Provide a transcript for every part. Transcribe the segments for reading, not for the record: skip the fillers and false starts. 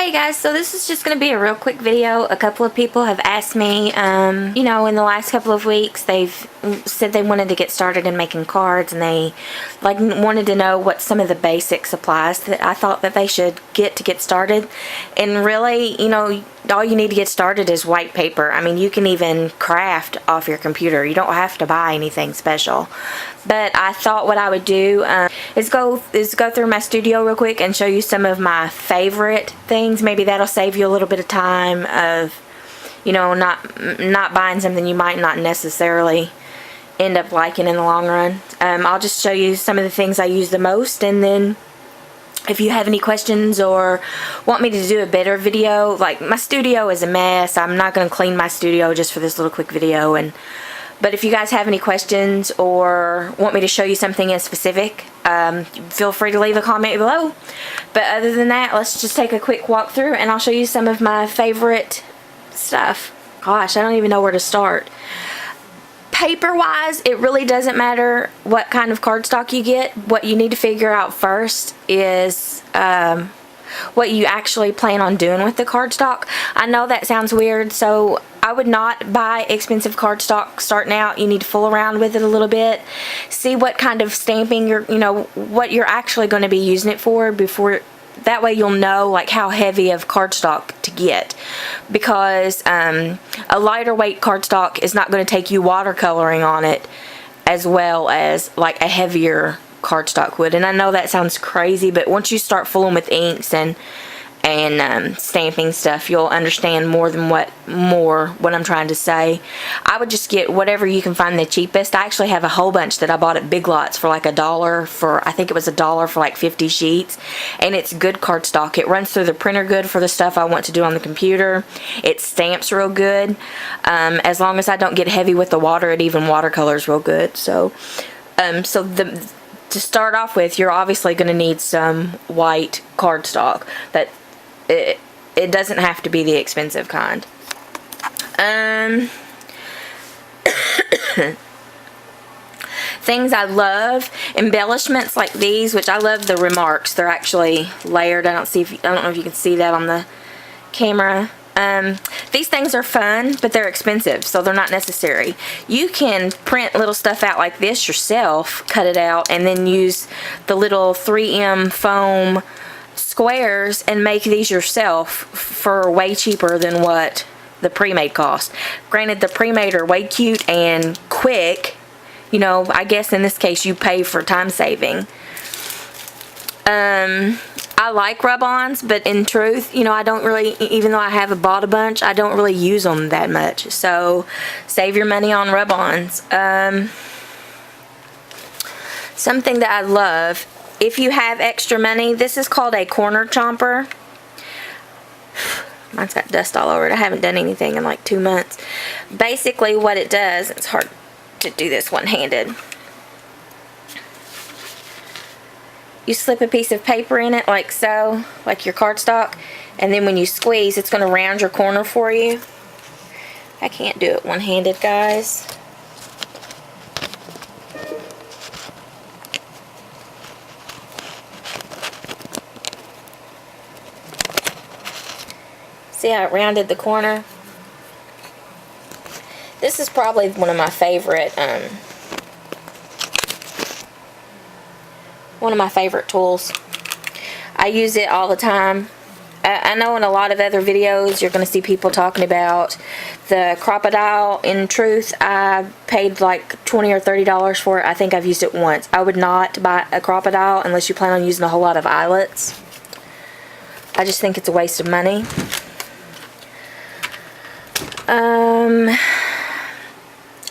Hi guys, so this is just going to be a real quick video. A couple of people have asked me, you know, in the last couple of weeks, they've said they wanted to get started in making cards, and they wanted to know what some of the basic supplies that I thought that they should get to get started. And really, you know, all you need to get started is white paper. I mean, you can even craft off your computer. You don't have to buy anything special. But I thought what I would do is go through my studio real quick and show you some of my favorite things. Maybe that'll save you a little bit of time of, you know, not buying something you might not necessarily end up liking in the long run. I'll just show you some of the things I use the most, and then if you have any questions or want me to do a better video, like my studio is a mess. I'm not going to clean my studio just for this little quick video. But if you guys have any questions or want me to show you something in specific, feel free to leave a comment below. But other than that, let's just take a quick walk through and I'll show you some of my favorite stuff. Gosh, I don't even know where to start. Paper-wise, it really doesn't matter what kind of cardstock you get. What you need to figure out first is what you actually plan on doing with the cardstock. I know that sounds weird, so I would not buy expensive cardstock starting out. You need to fool around with it a little bit, see what kind of stamping what you're actually going to be using it for before. That way you'll know like how heavy of cardstock to get, because a lighter weight cardstock is not going to take you watercoloring on it as well as like a heavier cardstock would. And I know that sounds crazy, but once you start fooling with inks and stamping stuff, you'll understand more what I'm trying to say. I would just get whatever you can find the cheapest. I actually have a whole bunch that I bought at Big Lots for like $1 for, I think it was $1 for like 50 sheets, and it's good cardstock. It runs through the printer good for the stuff I want to do on the computer. It stamps real good. As long as I don't get heavy with the water, it even watercolors real good. So to start off with, you're obviously going to need some white cardstock. That it doesn't have to be the expensive kind. Things I love, embellishments like these, which I love the remarks. They're actually layered. I don't know if you can see that on the camera. These things are fun, but they're expensive, so they're not necessary. You can print little stuff out like this yourself, cut it out, and then use the little 3M foam squares and make these yourself for way cheaper than what the pre-made cost. Granted, the pre-made are way cute and quick. You know, I guess in this case you pay for time saving. I like rub-ons, but in truth, you know, I don't really, even though I have bought a bunch, I don't really use them that much. So save your money on rub-ons. Something that I love, if you have extra money, this is called a corner chomper. Mine's got dust all over it. I haven't done anything in like 2 months. Basically what it does, it's hard to do this one-handed. You slip a piece of paper in it like so, like your cardstock, and then when you squeeze, it's going to round your corner for you. I can't do it one-handed, guys. See how it rounded the corner? This is probably one of my favorite tools. I use it all the time. I know in a lot of other videos you're going to see people talking about the crocodile. In truth, I paid like $20 or $30 for it. I think I've used it once. I would not buy a crocodile unless you plan on using a whole lot of eyelets. I just think it's a waste of money.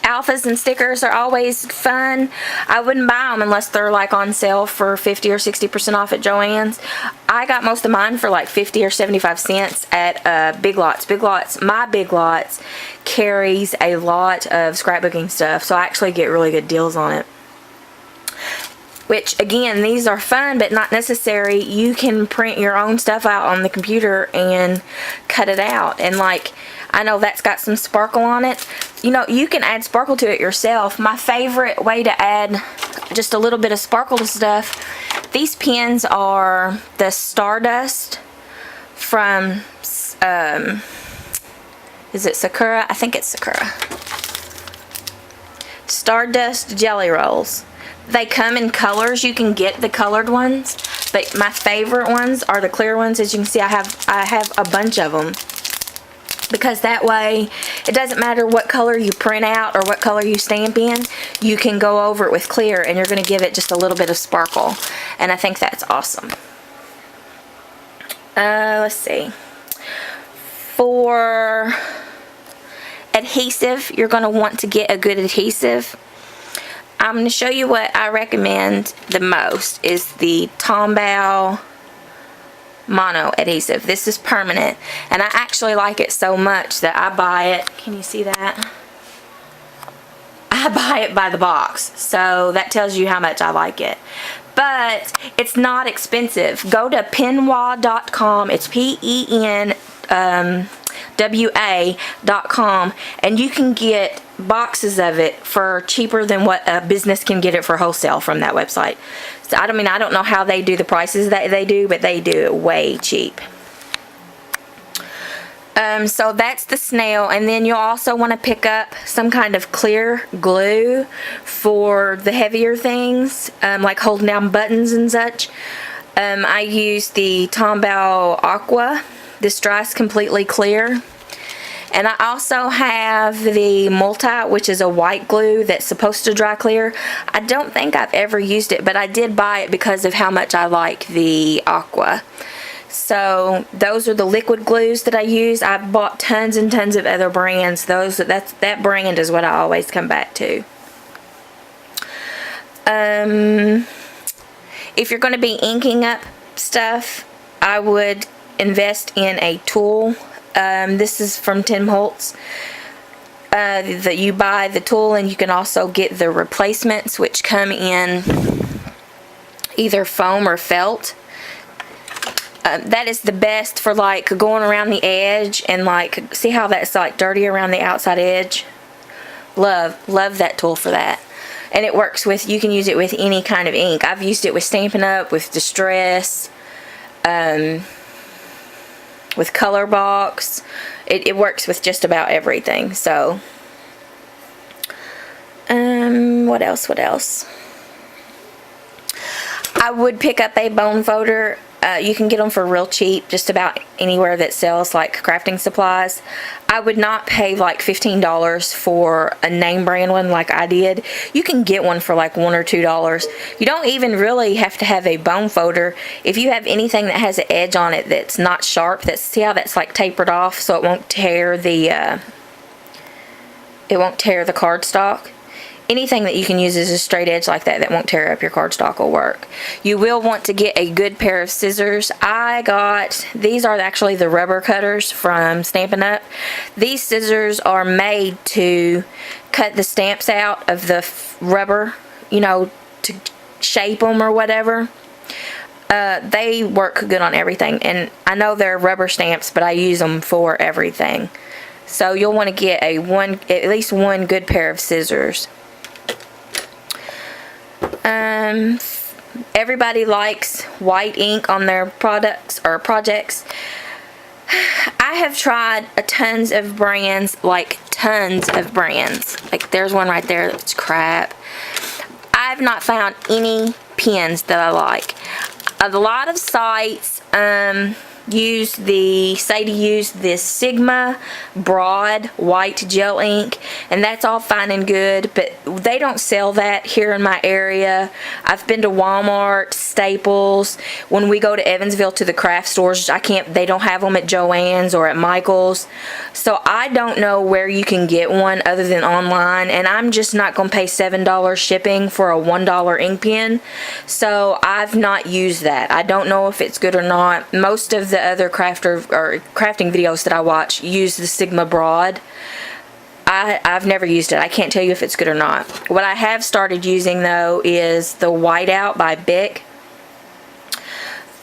Alphas and stickers are always fun. I wouldn't buy them unless they're like on sale for 50 or 60% off at Joann's. I got most of mine for like 50 or 75 cents at Big Lots. My Big Lots carries a lot of scrapbooking stuff, so I actually get really good deals on it. Which, again, these are fun but not necessary. You can print your own stuff out on the computer and cut it out. And like, I know that's got some sparkle on it. You know, you can add sparkle to it yourself. My favorite way to add just a little bit of sparkle to stuff, these pens are the Stardust from, is it Sakura? I think it's Sakura. Stardust Jelly Rolls. They come in colors. You can get the colored ones, but my favorite ones are the clear ones. As you can see, I have a bunch of them, because that way it doesn't matter what color you print out or what color you stamp in, you can go over it with clear and you're going to give it just a little bit of sparkle, and I think that's awesome. Let's see. For adhesive, you're going to want to get a good adhesive. I'm going to show you what I recommend the most is the Tombow Mono adhesive. This is permanent, and I actually like it so much that I buy it. Can you see that? I buy it by the box, so that tells you how much I like it. But it's not expensive. Go to penwa.com. It's penwa.com, and you can get boxes of it for cheaper than what a business can get it for wholesale from that website. So I don't know how they do the prices that they do, but they do it way cheap. So that's the snail, and then you'll also want to pick up some kind of clear glue for the heavier things, like holding down buttons and such. I use the Tombow Aqua. This dries completely clear. And I also have the Multi, which is a white glue that's supposed to dry clear. I don't think I've ever used it, but I did buy it because of how much I like the Aqua. So those are the liquid glues that I use. I've bought tons and tons of other brands. That brand is what I always come back to. If you're going to be inking up stuff, I would invest in a tool. This is from Tim Holtz. That you buy the tool, and you can also get the replacements, which come in either foam or felt. That is the best for like going around the edge, and like, see how that's like dirty around the outside edge? Love that tool for that. And it works with, you can use it with any kind of ink. I've used it with Stampin' Up, with Distress, with Color Box. It works with just about everything. So what else? I would pick up a bone folder. You can get them for real cheap just about anywhere that sells like crafting supplies. I would not pay like $15 for a name brand one like I did. You can get one for like $1 or $2. You don't even really have to have a bone folder. If you have anything that has an edge on it that's not sharp, see how that's like tapered off so it won't tear the cardstock. Anything that you can use as a straight edge like that won't tear up your cardstock will work. You will want to get a good pair of scissors. These are actually the rubber cutters from Stampin' Up. These scissors are made to cut the stamps out of the rubber, to shape them or whatever. They work good on everything, and I know they're rubber stamps, but I use them for everything. So you'll want to get at least one good pair of scissors. Everybody likes white ink on their products or projects. I have tried tons of brands. Like there's one right there that's crap. I've not found any pens that I like. A lot of sites say to use this Sigma broad white gel ink, and that's all fine and good, but they don't sell that here in my area. I've been to Walmart, Staples. When we go to Evansville to the craft stores, they don't have them at Joann's or at Michael's. So I don't know where you can get one other than online, and I'm just not going to pay $7 shipping for a $1 ink pen. So I've not used that. I don't know if it's good or not. Most of the other crafting videos that I watch use the Sigma broad. I've never used it. I can't tell you if it's good or not. What I have started using though is the Whiteout by Bic.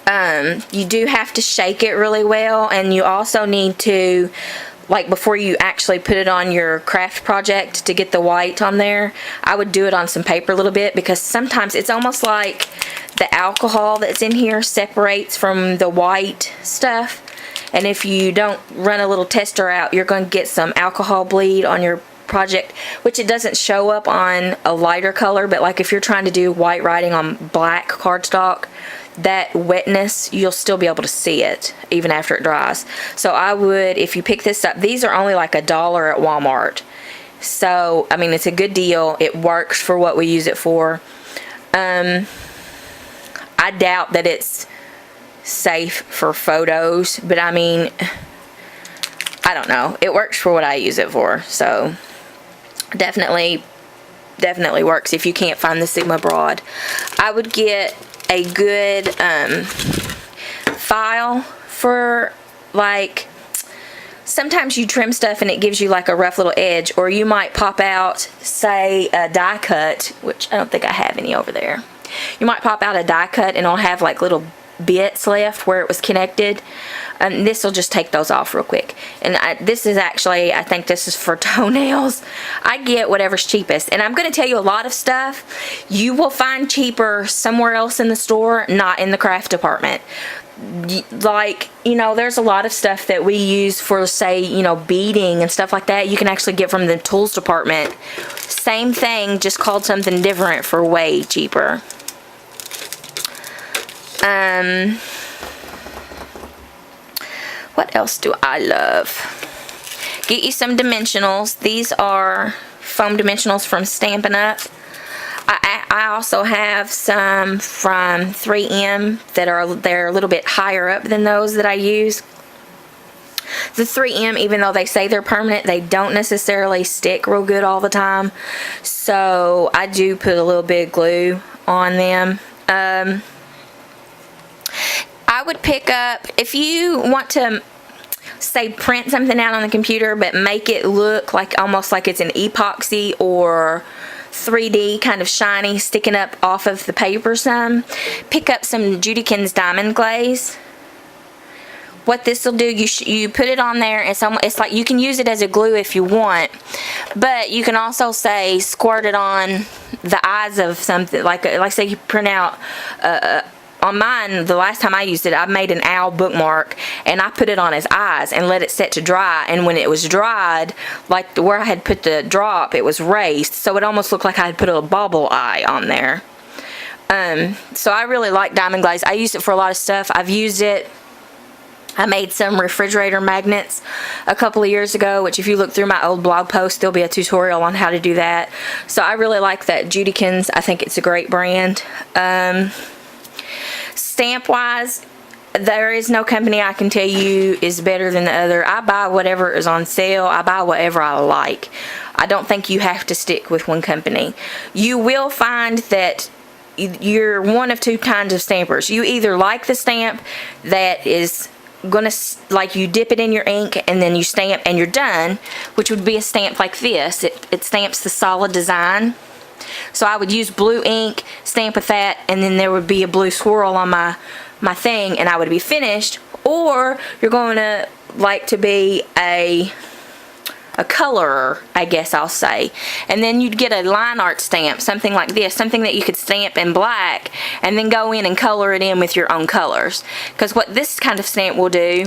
You do have to shake it really well, and you also need to, like, before you actually put it on your craft project to get the white on there, I would do it on some paper a little bit, because sometimes it's almost like the alcohol that's in here separates from the white stuff, And if you don't run a little tester out, you're going to get some alcohol bleed on your project, which it doesn't show up on a lighter color, but like if you're trying to do white writing on black cardstock, that wetness, you'll still be able to see it even after it dries. So I would, if you pick this up, these are only like $1 at Walmart. So, I mean, it's a good deal. It works for what we use it for. I doubt that it's safe for photos, but I mean, I don't know. It works for what I use it for. So, definitely works if you can't find the Sigma Broad. I would get a good file for, like, sometimes you trim stuff and it gives you like a rough little edge, or you might pop out, say, a die cut, which I don't think I have any over there. You might pop out a die cut and it'll have like little bits left where it was connected. This will just take those off real quick. And this is actually, I think this is for toenails. I get whatever's cheapest. And I'm going to tell you, a lot of stuff you will find cheaper somewhere else in the store, not in the craft department. Like, you know, there's a lot of stuff that we use for, say, you know, beading and stuff like that. You can actually get from the tools department. Same thing, just called something different for way cheaper. What else do I love? Get you some dimensionals. These are foam dimensionals from Stampin' Up. I also have some from 3M that they're a little bit higher up than those that I use. The 3M, even though they say they're permanent, they don't necessarily stick real good all the time. So I do put a little bit of glue on them. I would pick up, if you want to, say, print something out on the computer but make it look like almost like it's an epoxy or 3D kind of shiny sticking up off of the paper some, pick up some Judikins Diamond Glaze. What this will do, you put it on there, it's like you can use it as a glue if you want, but you can also, say, squirt it on the eyes of something, like say you print out on mine, the last time I used it, I made an owl bookmark and I put it on his eyes and let it set to dry, and when it was dried, like where I had put the drop, it was raised, so it almost looked like I had put a bobble eye on there. So I really like Diamond Glaze. I use it for a lot of stuff. I've used it, I made some refrigerator magnets a couple of years ago, which if you look through my old blog post, there'll be a tutorial on how to do that. So I really like that Judikins. I think it's a great brand. Stamp wise, there is no company I can tell you is better than the other. I buy whatever is on sale. I buy whatever I like. I don't think you have to stick with one company. You will find that you're one of two kinds of stampers. You either like the stamp that is gonna, like, you dip it in your ink and then you stamp and you're done, which would be a stamp like this. It stamps the solid design. So I would use blue ink, stamp with that, and then there would be a blue swirl on my thing, and I would be finished. Or you're going to like to be a colorer, I guess I'll say. And then you'd get a line art stamp, something like this, something that you could stamp in black, and then go in and color it in with your own colors. Because what this kind of stamp will do,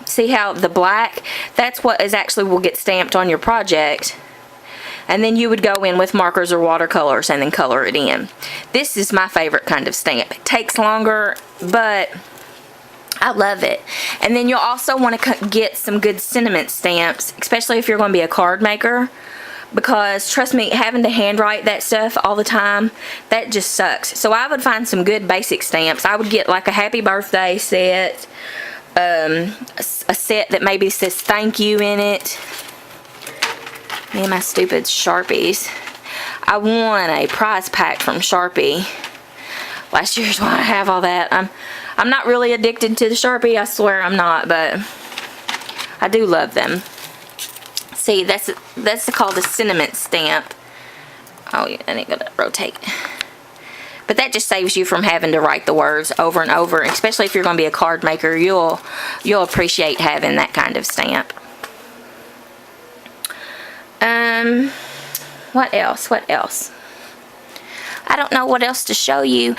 see how the black, that's what is actually will get stamped on your project. And then you would go in with markers or watercolors and then color it in. This is my favorite kind of stamp. It takes longer, but I love it. And then you'll also want to get some good sentiment stamps, especially if you're going to be a card maker, because trust me, having to handwrite that stuff all the time, that just sucks. So I would find some good basic stamps. I would get like a happy birthday set, a set that maybe says thank you in it. Me and my stupid Sharpies. I won a prize pack from Sharpie last year's why I have all that. I'm not really addicted to the Sharpie, I swear I'm not, but I do love them. See, that's called a sentiment stamp. Oh, yeah, I ain't gonna rotate. But that just saves you from having to write the words over and over, especially if you're gonna be a card maker. You'll appreciate having that kind of stamp. What else? I don't know what else to show you.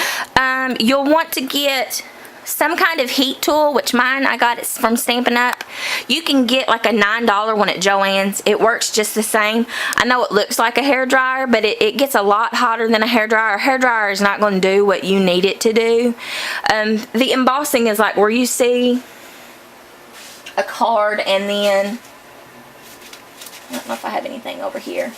You'll want to get some kind of heat tool, which mine I got it from Stampin' Up. You can get like a $9 one at Joann's. It works just the same. I know it looks like a hairdryer, but it gets a lot hotter than a hairdryer. A hairdryer is not going to do what you need it to do. The embossing is like where you see a card and then, I don't know if I have anything over here.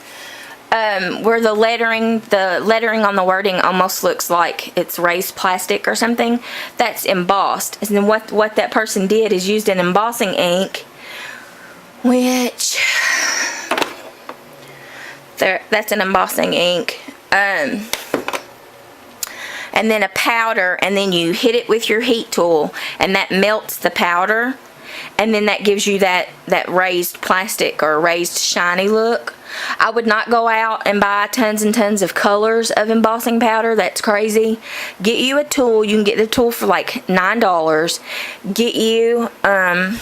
Where the lettering on the wording almost looks like it's raised plastic or something, that's embossed. And then what that person did is used an embossing ink, which that's an embossing ink, and then a powder, and then you hit it with your heat tool and that melts the powder, and then that gives you that raised plastic or raised shiny look. I would not go out and buy tons and tons of colors of embossing powder. That's crazy. Get you a tool. You can get the tool for like $9. Get you an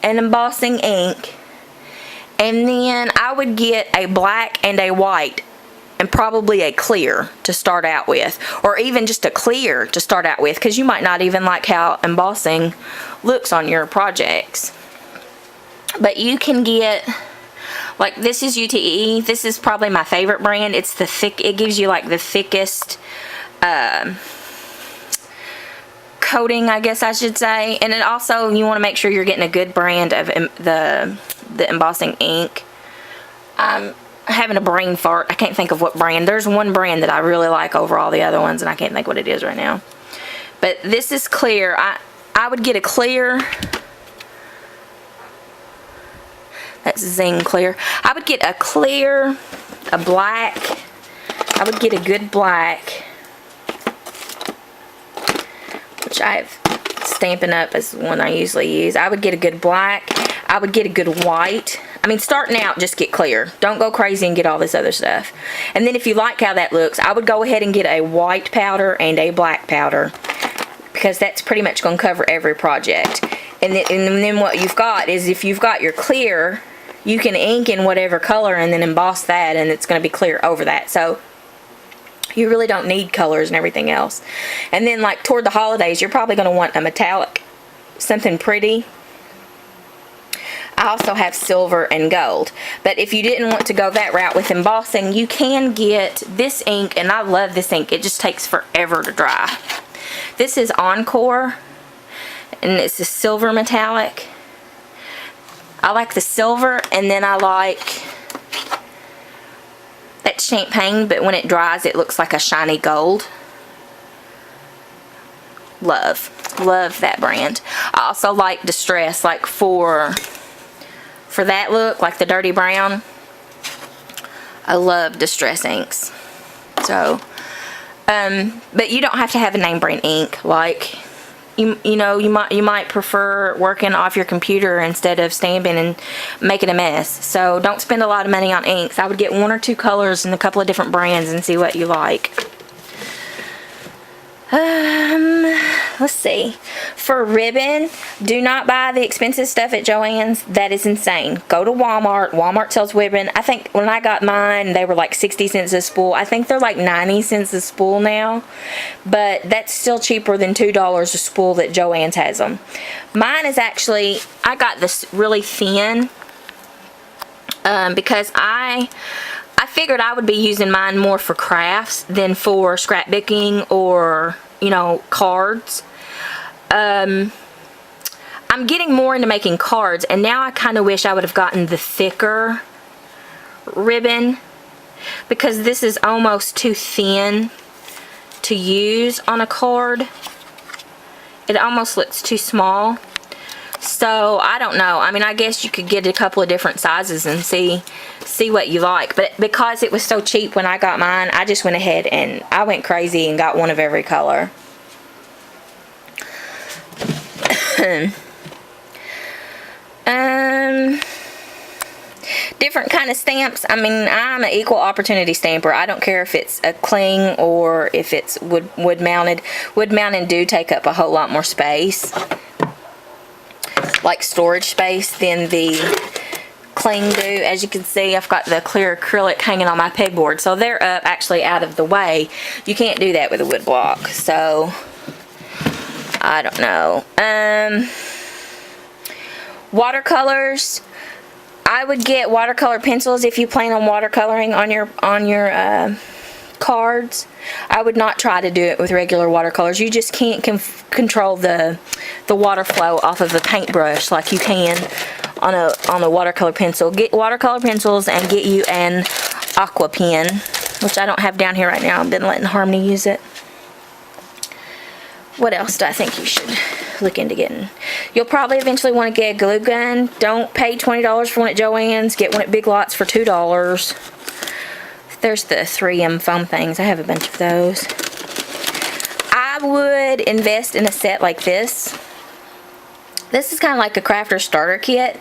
embossing ink, and then I would get a black and a white and probably a clear to start out with, or even just a clear to start out with, because you might not even like how embossing looks on your projects. But you can get, like, this is UTE. This is probably my favorite brand. It's the thick, it gives you like the thickest coating, I guess I should say. And it also, you want to make sure you're getting a good brand of the embossing ink. I'm having a brain fart. I can't think of what brand. There's one brand that I really like over all the other ones, and I can't think what it is right now. But this is clear. I would get a clear. That's Zing Clear. I would get a clear, a black. I would get a good black, which I have Stampin' Up as the one I usually use. I would get a good black. I would get a good white. I mean, starting out, just get clear. Don't go crazy and get all this other stuff. And then if you like how that looks, I would go ahead and get a white powder and a black powder, because that's pretty much going to cover every project. And then what you've got is, if you've got your clear, you can ink in whatever color and then emboss that, and it's going to be clear over that. So you really don't need colors and everything else. And then, like, toward the holidays, you're probably going to want a metallic, something pretty. I also have silver and gold. But if you didn't want to go that route with embossing, you can get this ink, and I love this ink. It just takes forever to dry. This is Encore, and it's a silver metallic. I like the silver, and then I like that champagne, but when it dries, it looks like a shiny gold. Love that brand. I also like Distress, like for that look, like the dirty brown. I love Distress inks. So, but you don't have to have a name brand ink. Like, you know, you might prefer working off your computer instead of stamping and making a mess. So don't spend a lot of money on inks. I would get 1 or 2 colors and a couple of different brands and see what you like. Let's see. For ribbon, do not buy the expensive stuff at Joann's. That is insane. Go to Walmart. Walmart sells ribbon. I think when I got mine, they were like 60 cents a spool. I think they're like 90 cents a spool now. But that's still cheaper than $2 a spool that Joann's has them. Mine is actually, I got this really thin because I figured I would be using mine more for crafts than for scrapbooking or, you know, cards. I'm getting more into making cards, and now I kind of wish I would have gotten the thicker ribbon, because this is almost too thin to use on a card. It almost looks too small. So I don't know. I mean, I guess you could get a couple of different sizes and see what you like. But because it was so cheap when I got mine, I just went ahead and I went crazy and got one of every color. Different kind of stamps. I mean, I'm an equal opportunity stamper. I don't care if it's a cling or if it's wood mounted. Wood mounted do take up a whole lot more space, like storage space, than the cling do. As you can see, I've got the clear acrylic hanging on my pegboard, so they're up actually out of the way. You can't do that with a wood block. So I don't know. Watercolors. I would get watercolor pencils if you plan on watercoloring on your cards. I would not try to do it with regular watercolors. You just can't control the water flow off of a paintbrush like you can on a watercolor pencil. Get watercolor pencils and get you an aqua pen, which I don't have down here right now. I've been letting Harmony use it. What else do I think you should look into getting? You'll probably eventually want to get a glue gun. Don't pay $20 for one at Joann's. Get one at Big Lots for $2. There's the 3M foam things. I have a bunch of those. I would invest in a set like this. This is kind of like a crafter starter kit.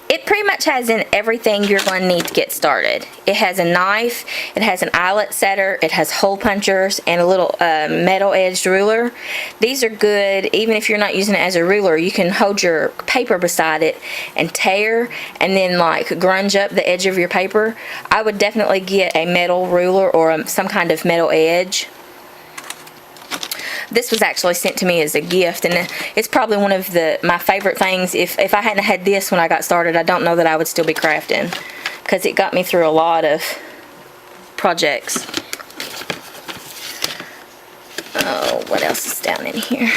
It pretty much has in everything you're going to need to get started. It has a knife, it has an eyelet setter, it has hole punchers, and a little metal edged ruler. These are good even if you're not using it as a ruler. You can hold your paper beside it and tear and then like grunge up the edge of your paper. I would definitely get a metal ruler or some kind of metal edge. This was actually sent to me as a gift, and it's probably one of my favorite things. If I hadn't had this when I got started, I don't know that I would still be crafting, because it got me through a lot of projects. Oh, what else is down in here?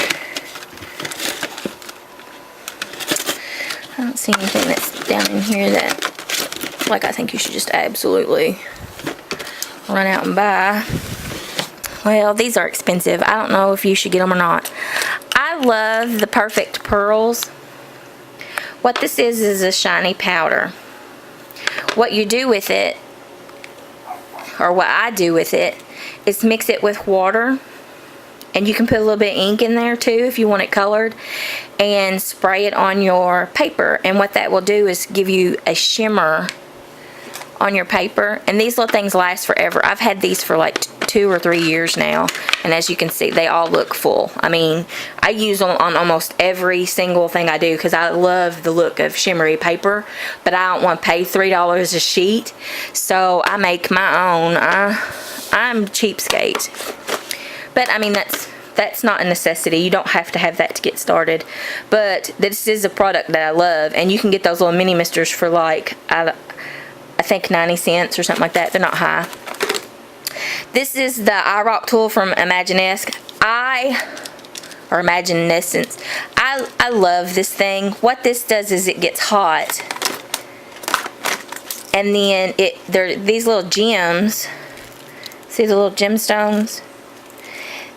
I don't see anything that's down in here that, like, I think you should just absolutely run out and buy. Well, these are expensive. I don't know if you should get them or not. I love the Perfect Pearls. What this is a shiny powder. What you do with it, or what I do with it, is mix it with water. And you can put a little bit of ink in there too if you want it colored. And spray it on your paper. And what that will do is give you a shimmer on your paper. And these little things last forever. I've had these for like 2 or 3 years now, and as you can see, they all look full. I mean, I use them on almost every single thing I do because I love the look of shimmery paper, but I don't want to pay $3 a sheet, so I make my own. I'm cheapskate, but I mean that's not a necessity. You don't have to have that to get started, but this is a product that I love, and you can get those little mini misters for like I think 90 cents or something like that. They're not high. This is the iRock tool from Imaginescence. I love this thing. What this does is it gets hot, and then there these little gems. See the little gemstones?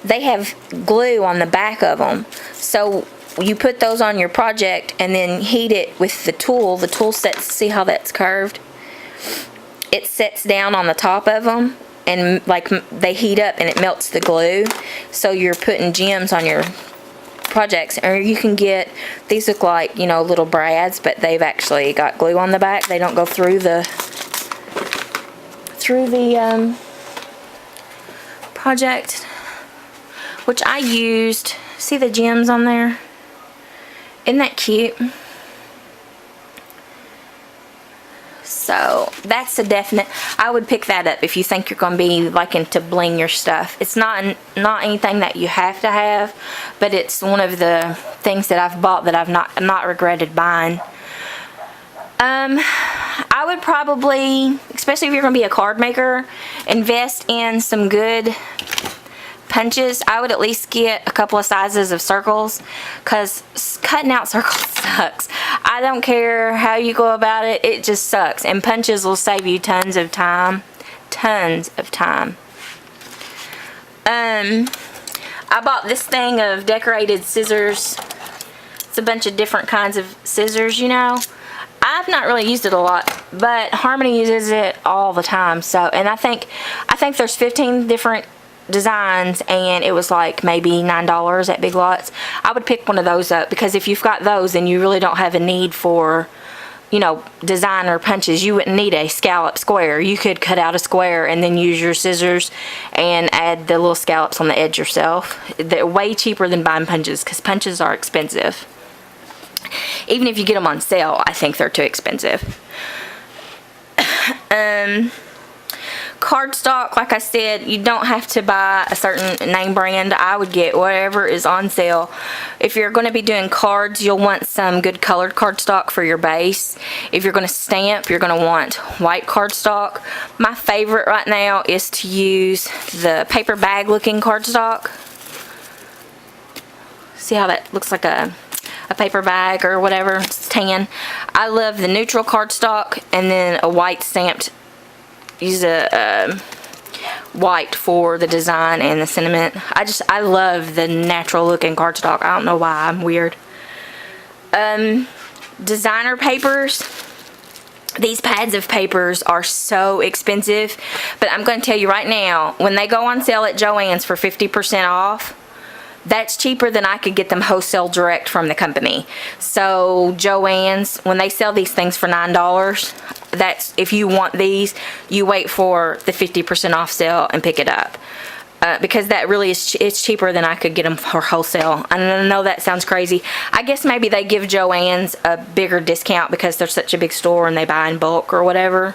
They have glue on the back of them. So you put those on your project and then heat it with the tool. The tool sets, see how that's curved? It sets down on the top of them, and like they heat up and it melts the glue, so you're putting gems on your projects. Or you can get, these look like, you know, little brads, but they've actually got glue on the back. They don't go through the project, which I used. See the gems on there? Isn't that cute? So that's a definite. I would pick that up if you think you're going to be liking to bling your stuff. It's not anything that you have to have, but it's one of the things that I've bought that I've not regretted buying. I would probably, especially if you're going to be a card maker, invest in some good punches. I would at least get a couple of sizes of circles, because cutting out circles sucks. I don't care how you go about it, it just sucks. And punches will save you tons of time. Tons of time. I bought this thing of decorated scissors. It's a bunch of different kinds of scissors, you know. I've not really used it a lot, but Harmony uses it all the time. So, and I think there's 15 different designs, and it was like maybe $9 at Big Lots. I would pick one of those up, because if you've got those, then you really don't have a need for, you know, designer punches. You wouldn't need a scallop square. You could cut out a square and then use your scissors and add the little scallops on the edge yourself. They're way cheaper than buying punches, because punches are expensive. Even if you get them on sale, I think they're too expensive. Cardstock, like I said, you don't have to buy a certain name brand. I would get whatever is on sale. If you're going to be doing cards, you'll want some good colored cardstock for your base. If you're going to stamp, you're going to want white cardstock. My favorite right now is to use the paper bag looking cardstock. See how that looks like a paper bag or whatever. It's tan. I love the neutral cardstock, and then a white stamped. Use a white for the design and the sentiment. I love the natural looking cardstock. I don't know why, I'm weird. Designer papers. These pads of papers are so expensive, but I'm going to tell you right now, when they go on sale at Joann's for 50% off, that's cheaper than I could get them wholesale direct from the company. So Joann's, when they sell these things for $9, that's, if you want these, you wait for the 50% off sale and pick it up. Because that really is, it's cheaper than I could get them for wholesale. I know that sounds crazy. I guess maybe they give Joann's a bigger discount because they're such a big store and they buy in bulk or whatever.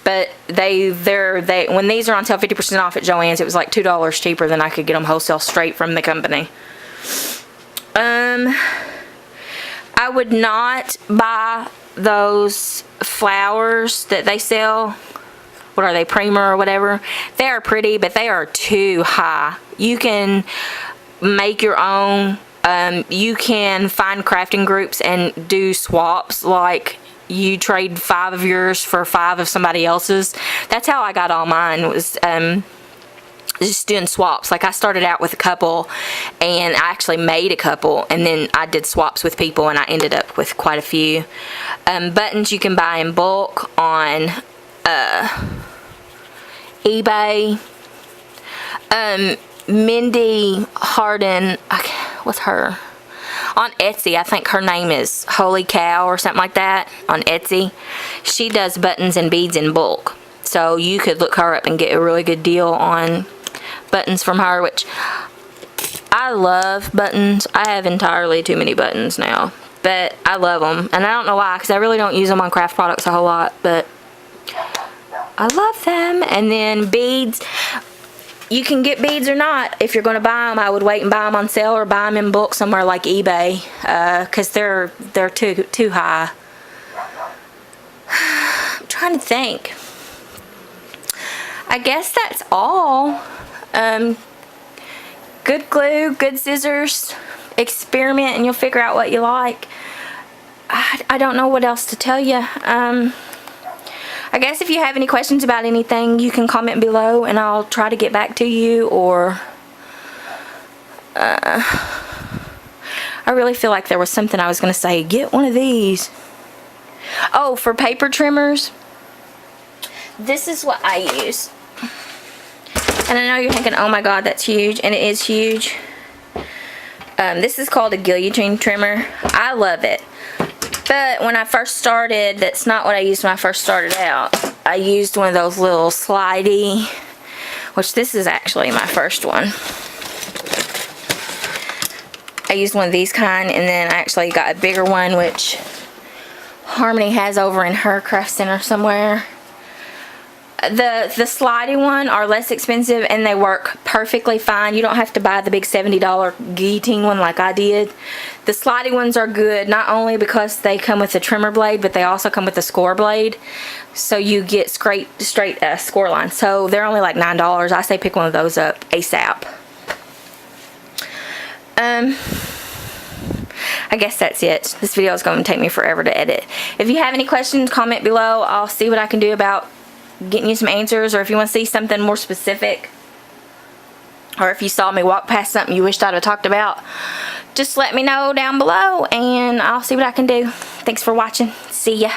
But when these are on sale 50% off at Joann's, it was like $2 cheaper than I could get them wholesale straight from the company. I would not buy those flowers that they sell. What are they, Prima or whatever? They are pretty, but they are too high. You can make your own. You can find crafting groups and do swaps, like you trade 5 of yours for 5 of somebody else's. That's how I got all mine, was just doing swaps. Like I started out with a couple, and I actually made a couple, and then I did swaps with people, and I ended up with quite a few. Buttons you can buy in bulk on eBay. Mindy Harden, what's her? On Etsy, I think her name is Holy Cow or something like that, on Etsy. She does buttons and beads in bulk. So you could look her up and get a really good deal on buttons from her, which I love buttons. I have entirely too many buttons now, but I love them. And I don't know why, because I really don't use them on craft products a whole lot, but I love them. And then beads. You can get beads or not. If you're going to buy them, I would wait and buy them on sale or buy them in bulk somewhere like eBay, because they're too high. I'm trying to think. I guess that's all. Good glue, good scissors, experiment, and you'll figure out what you like. I don't know what else to tell you. I guess if you have any questions about anything, you can comment below and I'll try to get back to you, or I really feel like there was something I was going to say. Get one of these. Oh, for paper trimmers, this is what I use. And I know you're thinking, oh my god, that's huge, and it is huge. This is called a guillotine trimmer. I love it. But when I first started, that's not what I used when I first started out. I used one of those little slidey, which this is actually my first one. I used one of these kind, and then I actually got a bigger one, which Harmony has over in her craft center somewhere. The slidey one are less expensive and they work perfectly fine. You don't have to buy the big $70 guillotine one like I did. The slidey ones are good not only because they come with a trimmer blade, but they also come with a score blade, so you get straight score line. So they're only like $9. I say pick one of those up ASAP. I guess that's it. This video is going to take me forever to edit. If you have any questions, comment below. I'll see what I can do about getting you some answers, or if you want to see something more specific, or if you saw me walk past something you wished I'd have talked about, just let me know down below and I'll see what I can do. Thanks for watching. See ya.